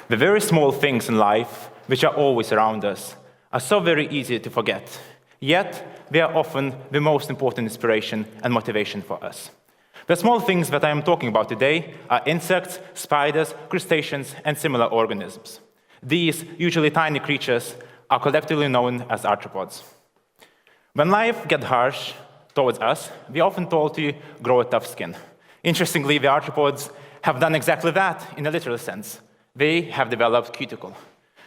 The very small things in life, which are always around us, are so very easy to forget. Yet, they are often the most important inspiration and motivation for us. The small things that I am talking about today are insects, spiders, crustaceans, and similar organisms. These, usually tiny creatures, are collectively known as arthropods. When life gets harsh towards us, we are often told to grow a tough skin. Interestingly, the arthropods have done exactly that in a literal sense. They have developed cuticle.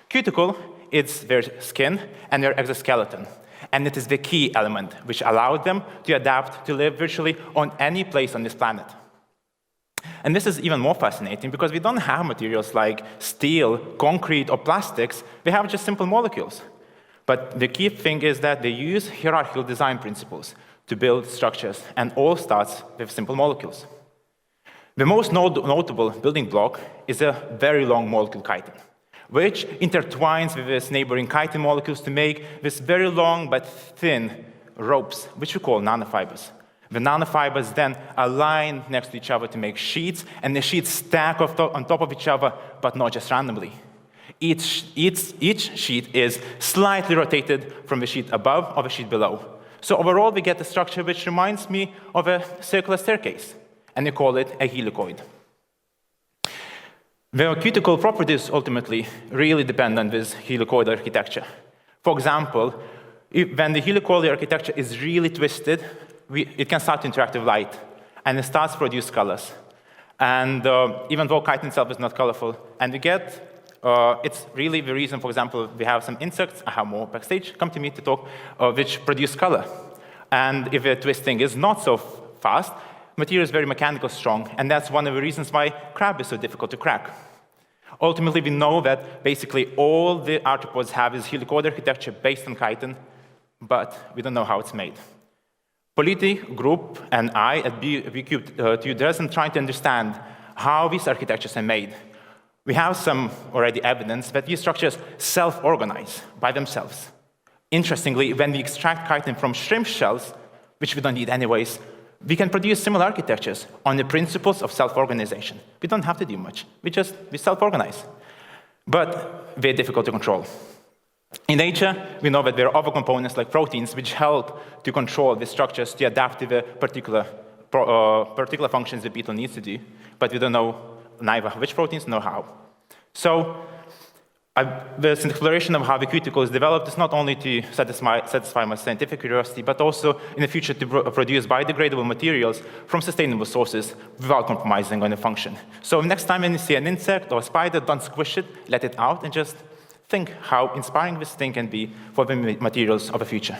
Cuticle is their skin and their exoskeleton, and it is the key element which allowed them to adapt to live virtually on any place on this planet. And this is even more fascinating because we don't have materials like steel, concrete, or plastics. We have just simple molecules. But the key thing is that they use hierarchical design principles to build structures, and all starts with simple molecules. The most notable building block is a very long molecule chitin, which intertwines with its neighboring chitin molecules to make this very long but thin ropes, which we call nanofibers. The nanofibers then align next to each other to make sheets, and the sheets stack on top of each other, but not just randomly. Each sheet is slightly rotated from the sheet above or the sheet below. So overall, we get a structure which reminds me of a circular staircase, and we call it a helicoid. The cuticle properties ultimately really depend on this helicoid architecture. For example, when the helicoid architecture is really twisted, it can start to interact with light, and it starts to produce colors. And even though chitin itself is not colorful, and we get, it's really the reason, for example, we have some insects, I have more backstage, come to me to talk, which produce color. And if the twisting is not so fast, material is very mechanical strong, and that's one of the reasons why crab is so difficult to crack. Ultimately, we know that basically all the arthropods have is helicoid architecture based on chitin, but we don't know how it's made. Politi group and I at FameLab Dresden trying to understand how these architectures are made. We have some already evidence that these structures self-organize by themselves. Interestingly, when we extract chitin from shrimp shells, which we don't need anyways, we can produce similar architectures on the principles of self-organization. We don't have to do much. We self-organize. But they're difficult to control. In nature, we know that there are other components like proteins which help to control the structures to adapt to the particular functions the beetle needs to do, but we don't know neither which proteins nor how. So this exploration of how the cuticle is developed is not only to satisfy my scientific curiosity, but also in the future to produce biodegradable materials from sustainable sources without compromising on the function. So next time when you see an insect or a spider, don't squish it, let it out, and just think how inspiring this thing can be for the materials of the future.